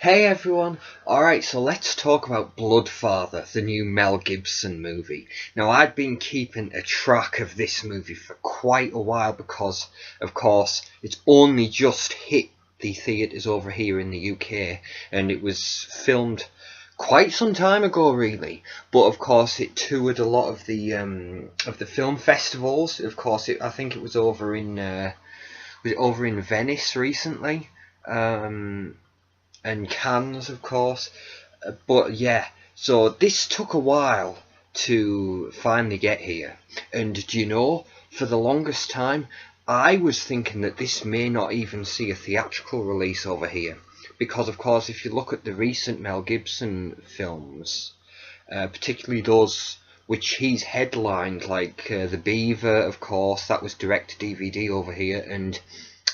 Hey everyone! Alright, so let's talk about Bloodfather, the new Mel Gibson movie. Now, I'd been keeping a track of this movie for quite a while because, of course, it's only just hit the theatres over here in the UK, and it was filmed quite some time ago, really. But of course, it toured a lot of the film festivals. Of course, I think it was over in Venice recently. And Cannes, of course. But yeah, so this took a while to finally get here. And do you know, for the longest time, I was thinking that this may not even see a theatrical release over here. Because, of course, if you look at the recent Mel Gibson films, particularly those which he's headlined, like The Beaver, of course, that was direct to DVD over here, and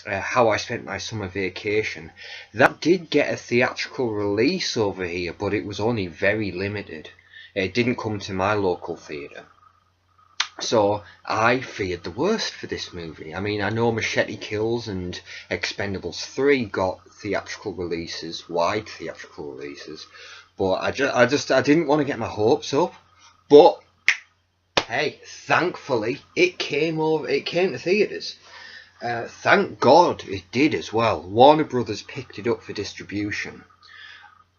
How I Spent My Summer Vacation. That did get a theatrical release over here, but it was only very limited. It didn't come to my local theatre. So I feared the worst for this movie. I mean, I know Machete Kills and Expendables 3 got theatrical releases, wide theatrical releases, but I didn't want to get my hopes up. But hey, thankfully it came to theatres. Thank God it did as well. Warner Brothers picked it up for distribution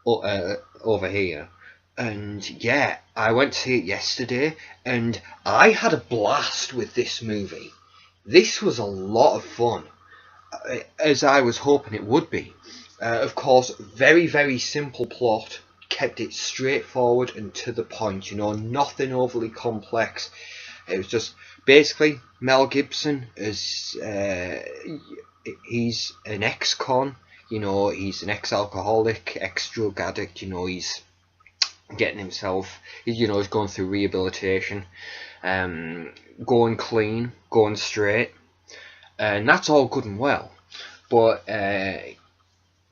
over here. And yeah, I went to see it yesterday, and I had a blast with this movie. This was a lot of fun, as I was hoping it would be. Of course, very, very simple plot, kept it straightforward and to the point, nothing overly complex. It was just basically Mel Gibson is he's an ex-con, he's an ex-alcoholic, ex-drug addict, he's getting himself, he's going through rehabilitation, going clean, going straight, and that's all good and well, but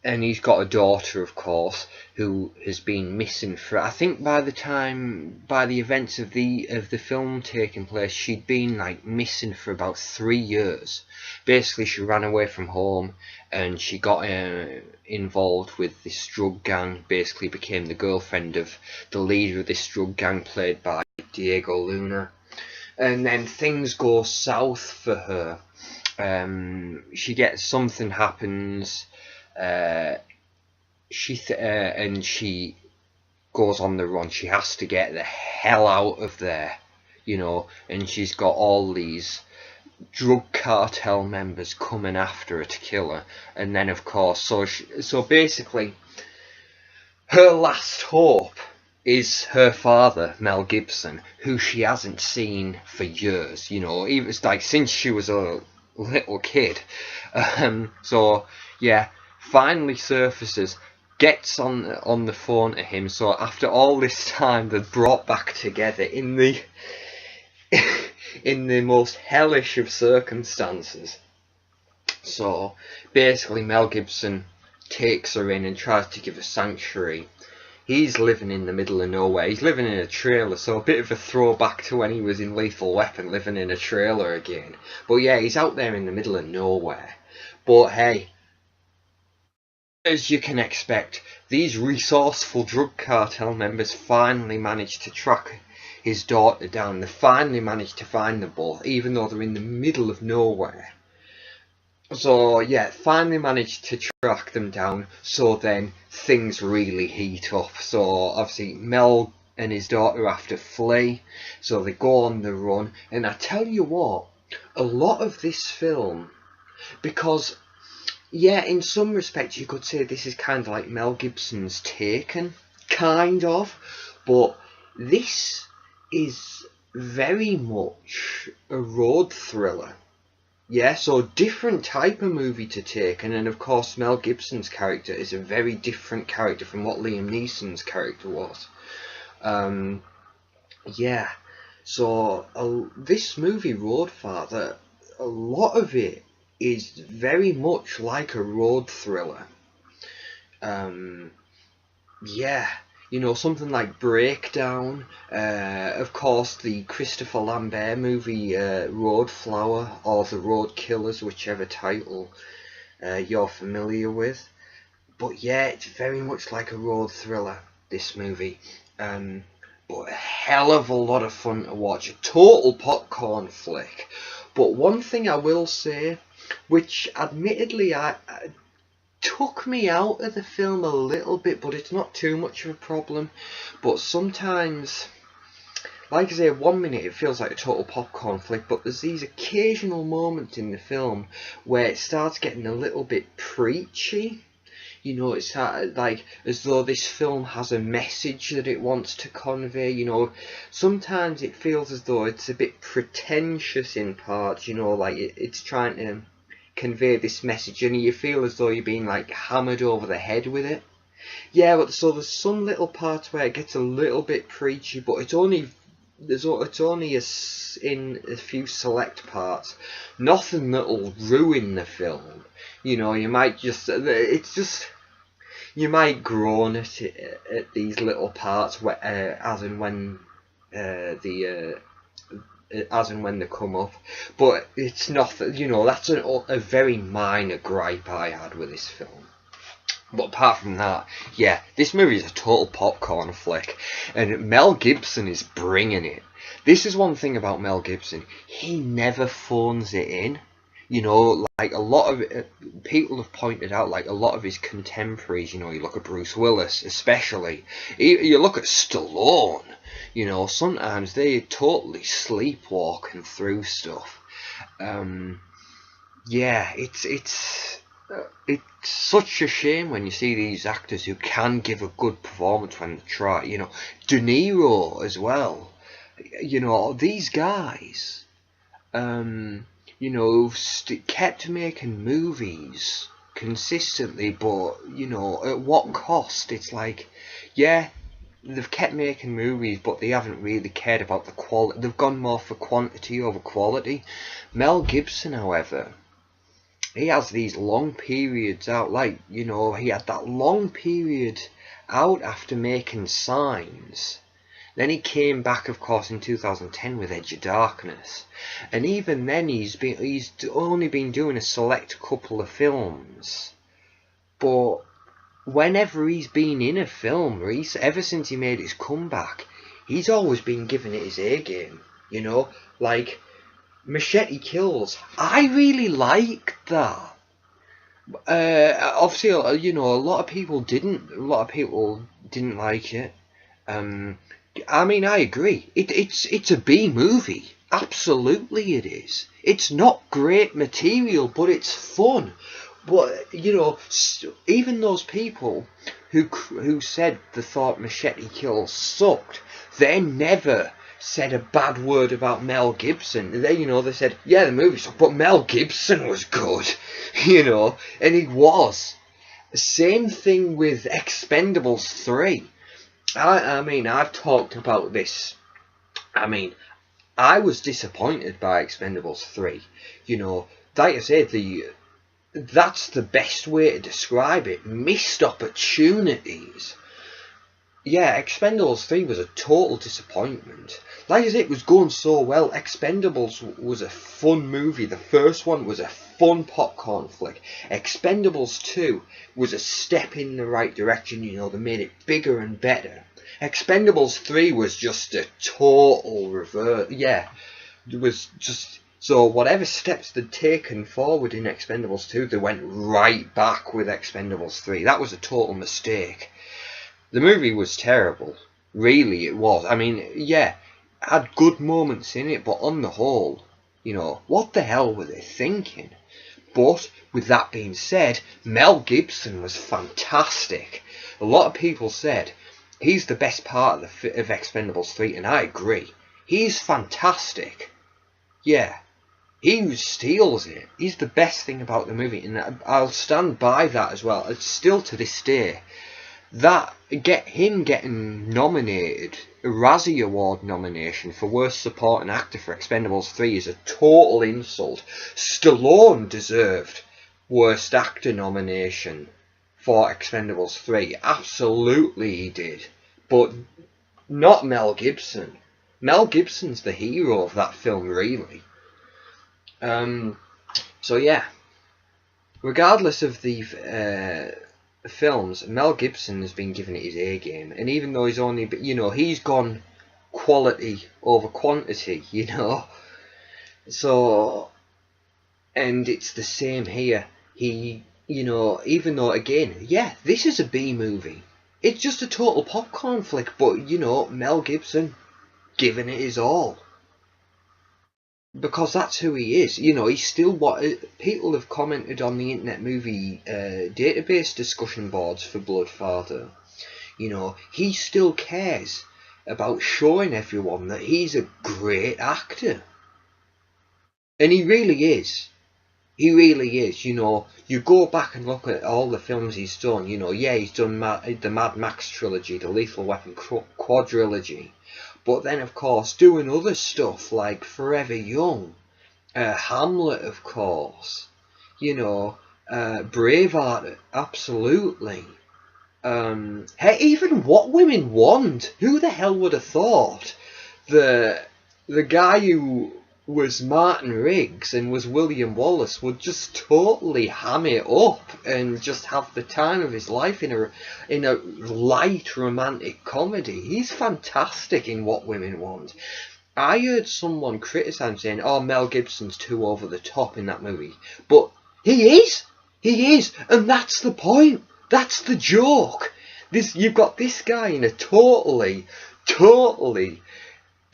and he's got a daughter, of course, who has been missing for, I think by the events of the film taking place, she'd been missing for about 3 years. Basically, she ran away from home and she got involved with this drug gang, basically became the girlfriend of the leader of this drug gang, played by Diego Luna. And then things go south for her. Something happens. She goes on the run. She has to get the hell out of there, and she's got all these drug cartel members coming after her to kill her. And then, of course, so basically, her last hope is her father, Mel Gibson, who she hasn't seen for years, even since she was a little kid. So yeah, finally surfaces, gets on the phone to him. So after all this time, they're brought back together in the in the most hellish of circumstances. So basically, Mel Gibson takes her in and tries to give her sanctuary. He's living in the middle of nowhere. He's living in a trailer, so a bit of a throwback to when he was in Lethal Weapon, living in a trailer again. But yeah, he's out there in the middle of nowhere. But hey, as you can expect, these resourceful drug cartel members finally managed to track his daughter down. They finally managed to find them both, even though they're in the middle of nowhere. So yeah, finally managed to track them down. So then things really heat up. So obviously Mel and his daughter have to flee. So they go on the run. And I tell you what, a lot of this film, because yeah, in some respects you could say this is kind of like Mel Gibson's Taken, kind of, but this is very much a road thriller. Yeah, so different type of movie to Taken, and of course Mel Gibson's character is a very different character from what Liam Neeson's character was. Yeah, so this movie, Roadfather, a lot of it is very much like a road thriller. Yeah, something like Breakdown. Of course, the Christopher Lambert movie, Road Flower, or The Road Killers, whichever title you're familiar with. But yeah, it's very much like a road thriller, this movie. But a hell of a lot of fun to watch. A total popcorn flick. But one thing I will say, which admittedly I took me out of the film a little bit, but it's not too much of a problem. But sometimes, like I say, 1 minute it feels like a total popcorn flick, but there's these occasional moments in the film where it starts getting a little bit preachy. You know, it's like as though this film has a message that it wants to convey. You know, sometimes it feels as though it's a bit pretentious in parts. You know, like it's trying to convey this message, and you feel as though you're being like hammered over the head with it. Yeah, but so there's some little parts where it gets a little bit preachy, but it's only in a few select parts. Nothing that'll ruin the film. You know, you might just you might groan at these little parts as and when they come up, but it's nothing. You know, that's a very minor gripe I had with this film. But apart from that, yeah, this movie is a total popcorn flick, and Mel Gibson is bringing it. This is one thing about Mel Gibson: he never phones it in. You know, like a lot of people have pointed out, like a lot of his contemporaries, you know, you look at Bruce Willis especially, you look at Stallone, you know, sometimes they're totally sleepwalking through stuff. Yeah, it's such a shame when you see these actors who can give a good performance when they try. You know, De Niro as well. You know, these guys. You know, kept making movies consistently, but, you know, at what cost? It's like, yeah, they've kept making movies, but they haven't really cared about the quality. They've gone more for quantity over quality. Mel Gibson, however, he has these long periods out, like, you know, he had that long period out after making Signs. Then he came back, of course, in 2010 with Edge of Darkness, and even then he's only been doing a select couple of films. But whenever he's been in a film, ever since he made his comeback, he's always been giving it his A game. You know, like Machete Kills. I really liked that. Obviously, you know, a lot of people didn't like it. I mean, I agree. It's a B movie. Absolutely, it is. It's not great material, but it's fun. But you know, even those people who said they thought Machete Kills sucked, they never said a bad word about Mel Gibson. They said, yeah, the movie sucked, but Mel Gibson was good. You know, and he was. Same thing with Expendables 3. I mean, I've talked about this. I mean, I was disappointed by Expendables 3. You know, like I said, that's the best way to describe it. Missed opportunities. Yeah, Expendables 3 was a total disappointment. Like I said, it was going so well. Expendables was a fun movie. The first one was a fun popcorn flick. Expendables 2 was a step in the right direction. You know, they made it bigger and better. Expendables 3 was just a total reverse. Yeah, it was just... So whatever steps they'd taken forward in Expendables 2, they went right back with Expendables 3. That was a total mistake. The movie was terrible. Really, it was. I mean, yeah, had good moments in it, but on the whole, you know, what the hell were they thinking? But, with that being said, Mel Gibson was fantastic. A lot of people said he's the best part of Expendables 3, and I agree. He's fantastic. Yeah. He steals it. He's the best thing about the movie, and I'll stand by that as well. It's still to this day. Him getting nominated, a Razzie Award nomination for Worst Supporting Actor for Expendables 3 is a total insult. Stallone deserved Worst Actor nomination for Expendables 3. Absolutely he did. But not Mel Gibson. Mel Gibson's the hero of that film, really. So yeah, regardless of the films, Mel Gibson has been giving it his A game, and even though he's only, you know, he's gone quality over quantity, you know. So, and it's the same here. He, you know, even though, again, yeah, this is a B movie. It's just a total popcorn flick, but, you know, Mel Gibson giving it his all. Because that's who he is. You know, he's still what people have commented on the Internet Movie database discussion boards for Bloodfather. You know, he still cares about showing everyone that he's a great actor. And he really is. He really is. You know, you go back and look at all the films he's done. You know, yeah, he's done the Mad Max trilogy, the Lethal Weapon quadrilogy. But then, of course, doing other stuff like Forever Young, Hamlet, of course, you know, Braveheart, absolutely. Hey, even What Women Want. Who the hell would have thought the guy who was Martin Riggs and was William Wallace would just totally ham it up and just have the time of his life in a light romantic comedy. He's fantastic in What Women Want. I heard someone criticise saying, "Oh, Mel Gibson's too over the top in that movie," but he is, and that's the point. That's the joke. You've got this guy in a totally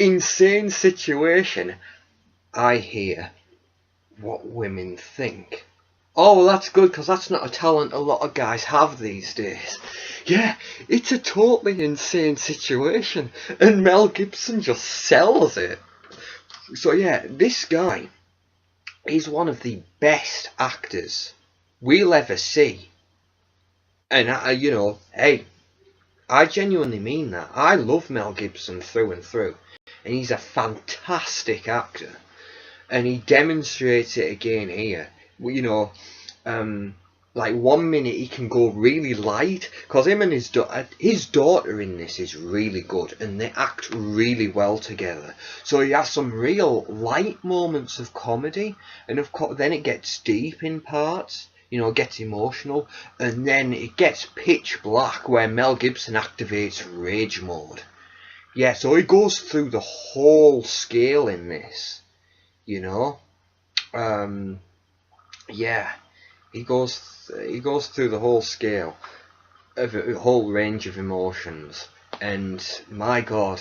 insane situation. I hear what women think. Oh, well, that's good, because that's not a talent a lot of guys have these days. Yeah, it's a totally insane situation, and Mel Gibson just sells it. So yeah, this guy is one of the best actors we'll ever see. And, you know, hey, I genuinely mean that. I love Mel Gibson through and through, and he's a fantastic actor. And he demonstrates it again here. You know, like 1 minute he can go really light, because him and his daughter in this is really good, and they act really well together. So he has some real light moments of comedy, and of course then it gets deep in parts. You know, it gets emotional, and then it gets pitch black where Mel Gibson activates rage mode. Yeah, so he goes through the whole scale in this. You know, yeah, he goes through the whole scale of a whole range of emotions, and my God,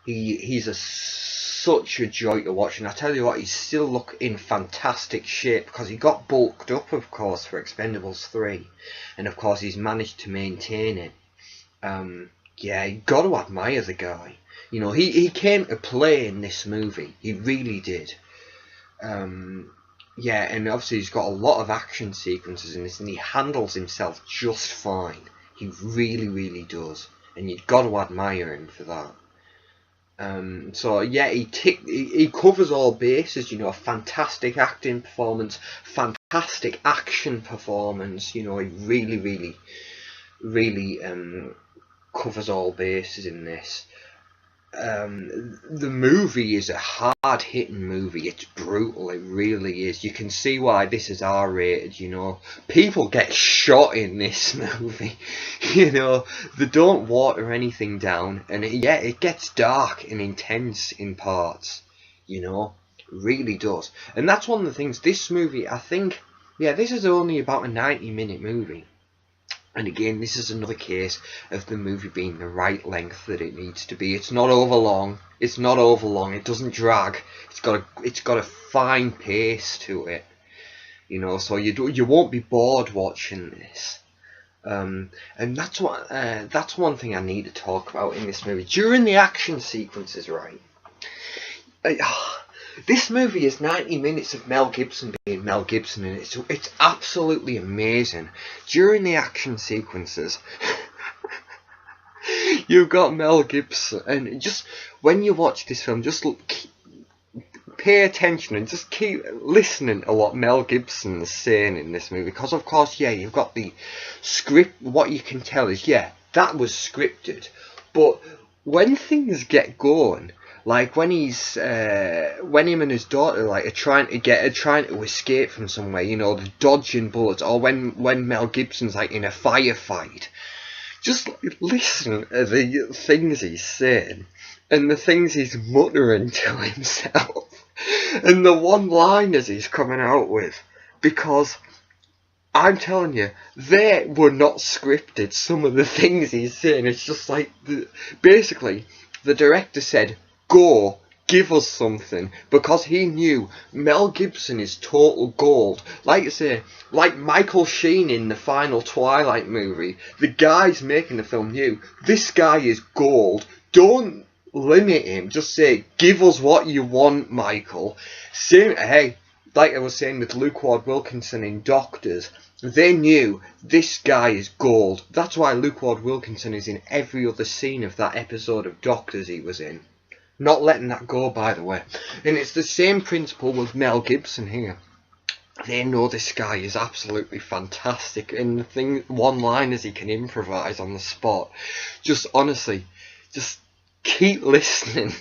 he's such a joy to watch. And I tell you what, he's still in fantastic shape, because he got bulked up, of course, for Expendables 3, and of course he's managed to maintain it. Yeah, you got to admire the guy. You know, he came to play in this movie. He really did. Yeah, and obviously he's got a lot of action sequences in this, and he handles himself just fine. He really, really does. And you've got to admire him for that. So yeah, he covers all bases. You know, a fantastic acting performance, fantastic action performance. You know, he really, really covers all bases in this. The movie is a hard-hitting movie. It's brutal, it really is. You can see why this is R-rated, you know. People get shot in this movie, you know. They don't water anything down, and yeah, it gets dark and intense in parts, you know. It really does. And that's one of the things, this movie, I think, yeah, this is only about a 90-minute movie. And again, this is another case of the movie being the right length that it needs to be. It's not over long. It's not over long. It doesn't drag. It's got a fine pace to it. You know, so you won't be bored watching this. And that's one thing I need to talk about in this movie. During the action sequences, right? This movie is 90 minutes of Mel Gibson being Mel Gibson, and it's absolutely amazing. During the action sequences, you've got Mel Gibson, and just when you watch this film, just pay attention and just keep listening to what Mel Gibson is saying in this movie, because of course, yeah, you've got the script. What you can tell is, yeah, that was scripted, but when things get going, Like when when him and his daughter like are trying to escape from somewhere, you know, they're dodging bullets, or when Mel Gibson's like in a firefight. Just listen to the things he's saying and the things he's muttering to himself and the one-liners he's coming out with, because I'm telling you, they were not scripted. Some of the things he's saying, it's just like basically the director said, "Go, give us something," because he knew Mel Gibson is total gold. Like I say, like Michael Sheen in the final Twilight movie, the guys making the film knew this guy is gold. Don't limit him. Just say, "Give us what you want, Michael." Same, hey, like I was saying with Luke Ward Wilkinson in Doctors, they knew this guy is gold. That's why Luke Ward Wilkinson is in every other scene of that episode of Doctors he was in. Not letting that go, by the way. And it's the same principle with Mel Gibson here. They know this guy is absolutely fantastic, and the one-liners he can improvise on the spot. Just honestly, just keep listening,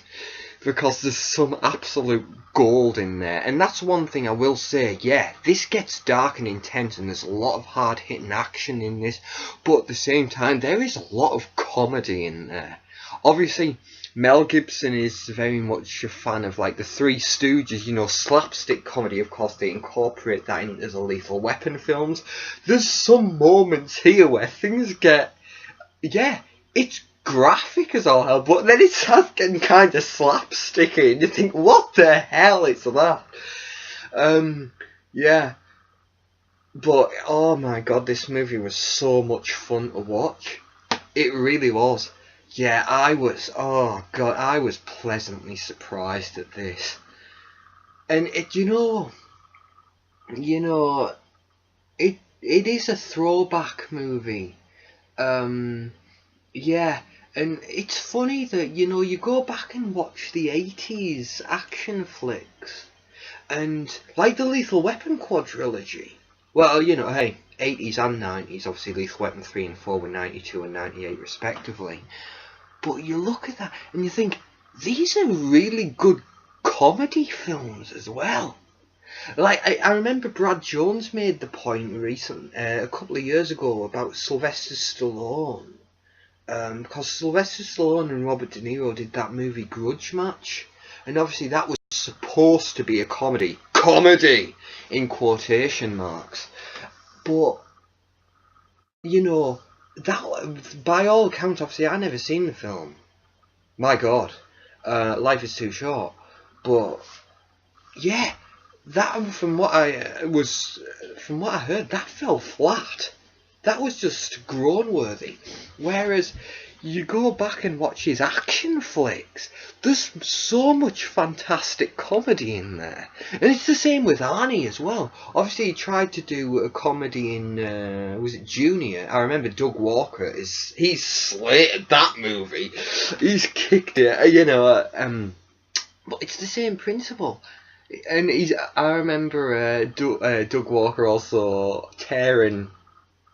because there's some absolute gold in there. And that's one thing I will say, yeah, this gets dark and intense, and there's a lot of hard-hitting action in this, but at the same time, there is a lot of comedy in there. Obviously, Mel Gibson is very much a fan of like the Three Stooges, you know, slapstick comedy. Of course, they incorporate that into the Lethal Weapon films. There's some moments here where things get, yeah, it's graphic as all hell, but then it starts getting kind of slapsticky, and you think, what the hell is that? Yeah. But, oh my god, this movie was so much fun to watch. It really was. Yeah, I was pleasantly surprised at this. And it, it is a throwback movie. Yeah, and it's funny that, you go back and watch the 80s action flicks, and like the Lethal Weapon quadrilogy. Well, hey, 80s and 90s, obviously Lethal Weapon 3 and 4 were 92 and 98 respectively. But you look at that and you think, these are really good comedy films as well. Like, I remember Brad Jones made the point a couple of years ago about Sylvester Stallone. Because Sylvester Stallone and Robert De Niro did that movie Grudge Match. And obviously that was supposed to be a comedy. Comedy! In quotation marks. But, that, by all accounts, obviously I never seen the film. My God, life is too short. But yeah, that from what I heard, that fell flat. That was just groan-worthy. Whereas you go back and watch his action flicks, there's so much fantastic comedy in there. And it's the same with Arnie as well. Obviously he tried to do a comedy in, was it Junior? I remember Doug Walker, he's slated that movie. He's kicked it, but it's the same principle. And I remember Doug Walker also tearing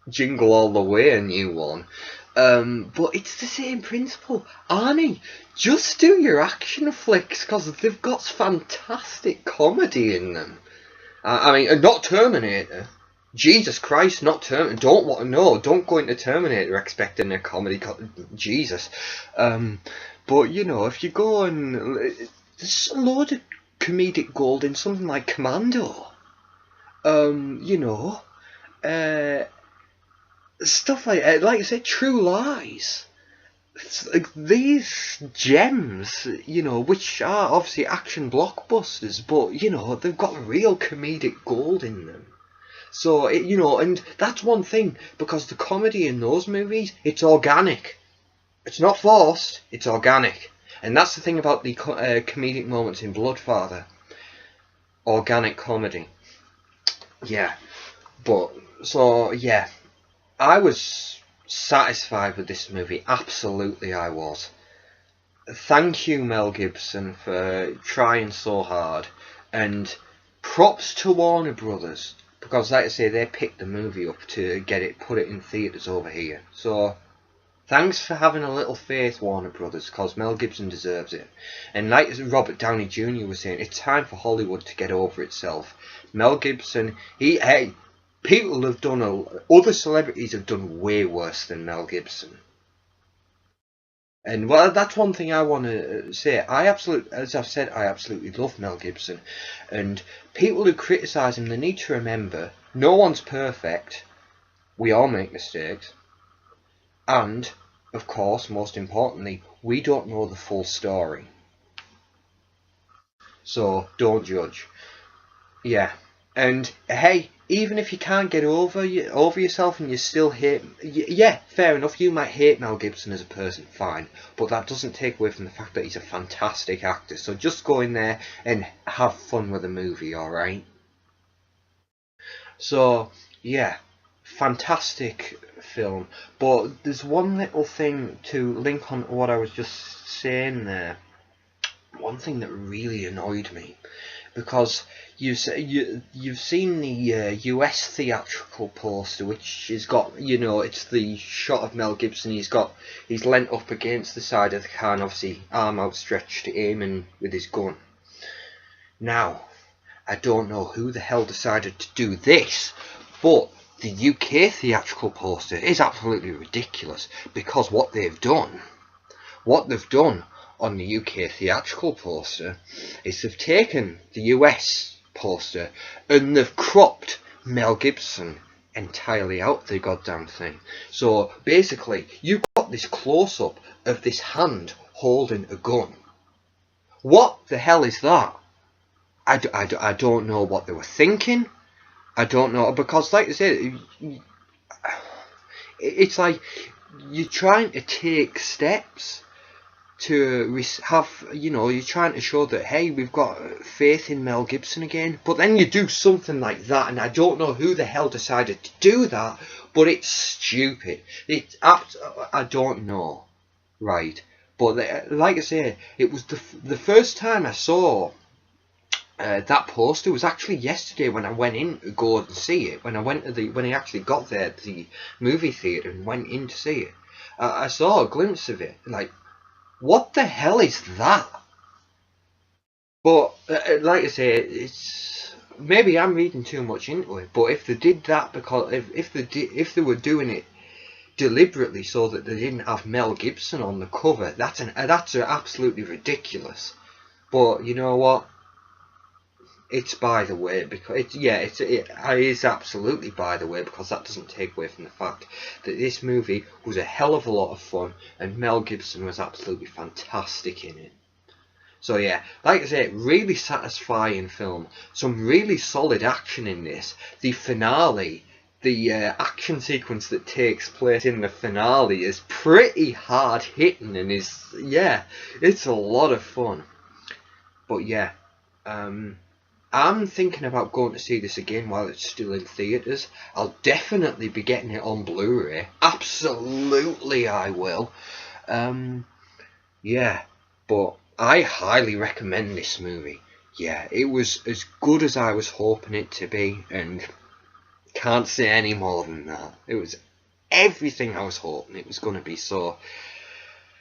Jingle All the Way, a new one. But it's the same principle. Arnie, just do your action flicks, because they've got fantastic comedy in them. I mean, not Terminator. Jesus Christ, not Terminator. Don't go into Terminator expecting a comedy. Jesus. But, if you go and... There's a load of comedic gold in something like Commando. Stuff like I said, True Lies. It's like these gems, which are obviously action blockbusters, but they've got real comedic gold in them. So and that's one thing, because the comedy in those movies, it's organic. It's not forced. It's organic, and that's the thing about the comedic moments in Bloodfather. Organic comedy. Yeah, but so yeah. I was satisfied with this movie. Absolutely I was. Thank you, Mel Gibson, for trying so hard. And props to Warner Brothers, because like I say, they picked the movie up to put it in theatres over here. So, Thanks for having a little faith, Warner Brothers, because Mel Gibson deserves it. And like Robert Downey Jr. was saying, it's time for Hollywood to get over itself. Mel Gibson, people have done, other celebrities have done way worse than Mel Gibson. And well, that's one thing I want to say. As I've said, I absolutely love Mel Gibson. And people who criticise him, they need to remember, no one's perfect. We all make mistakes. And, of course, most importantly, we don't know the full story. So, don't judge. Yeah. And, hey, even if you can't get over yourself and you still hate... Yeah, fair enough, you might hate Mel Gibson as a person, fine. But that doesn't take away from the fact that he's a fantastic actor. So just go in there and have fun with the movie, alright? So, yeah. Fantastic film, but there's one little thing to link on what I was just saying there. One thing that really annoyed me, because you've seen the US theatrical poster, which has got, it's the shot of Mel Gibson. He's leant up against the side of the car, and obviously arm outstretched, aiming with his gun. Now, I don't know who the hell decided to do this, but the UK theatrical poster is absolutely ridiculous, because what they've done on the UK theatrical poster is they've taken the US poster and they've cropped Mel Gibson entirely out the goddamn thing. So basically, you've got this close-up of this hand holding a gun. What the hell is that? I don't know what they were thinking. I don't know, because like I said, it's like you're trying to take steps to have, you're trying to show that, hey, we've got faith in Mel Gibson again, but then you do something like that, and I don't know who the hell decided to do that, but it's stupid. I don't know, right? But like I say, it was the first time I saw that poster was actually yesterday when I went in to go and see it. When I actually got there at the movie theatre and went in to see it, I saw a glimpse of it. Like, what the hell is that? But like I say, it's maybe I'm reading too much into it. But if they did that, because if they were doing it deliberately so that they didn't have Mel Gibson on the cover, that's absolutely ridiculous. But you know what? It's by the way, because it is absolutely by the way, because that doesn't take away from the fact that this movie was a hell of a lot of fun and Mel Gibson was absolutely fantastic in it. So yeah, like I say, really satisfying film, some really solid action in this. The finale, the action sequence that takes place in the finale is pretty hard hitting and it's a lot of fun. But yeah, I'm thinking about going to see this again while it's still in theatres. I'll definitely be getting it on Blu-ray. Absolutely I will. Yeah, but I highly recommend this movie. Yeah, it was as good as I was hoping it to be, and can't say any more than that. It was everything I was hoping it was going to be, so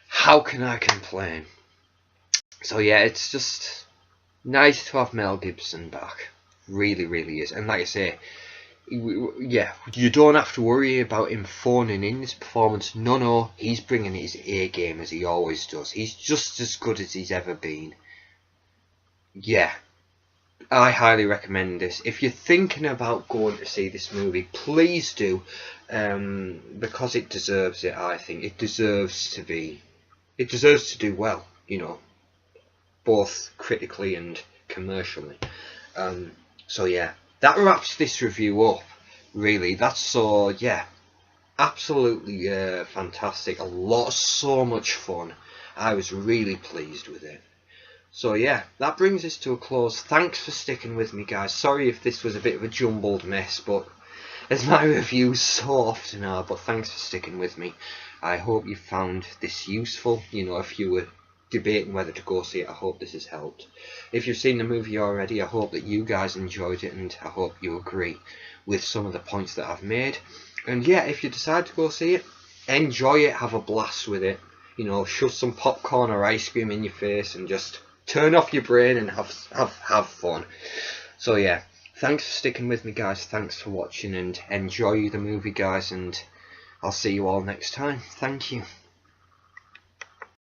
how can I complain? So yeah, it's just nice to have Mel Gibson back. Really, really is. And like I say, yeah, you don't have to worry about him phoning in this performance. No, he's bringing his A game as he always does. He's just as good as he's ever been. Yeah, I highly recommend this. If you're thinking about going to see this movie, please do, because it deserves it. I think it deserves to do well, both critically and commercially. So yeah, that wraps this review up. Really, absolutely fantastic. So much fun. I was really pleased with it. So yeah, that brings us to a close. Thanks for sticking with me, guys. Sorry if this was a bit of a jumbled mess, but as my reviews so often are, but thanks for sticking with me. I hope you found this useful. If you were debating whether to go see it, I hope this has helped. If you've seen the movie already, I hope that you guys enjoyed it, and I hope you agree with some of the points that I've made. And yeah, if you decide to go see it, enjoy it, have a blast with it. You know, shove some popcorn or ice cream in your face and just turn off your brain and have fun. So yeah, thanks for sticking with me, guys. Thanks for watching, and enjoy the movie, guys, and I'll see you all next time. Thank you.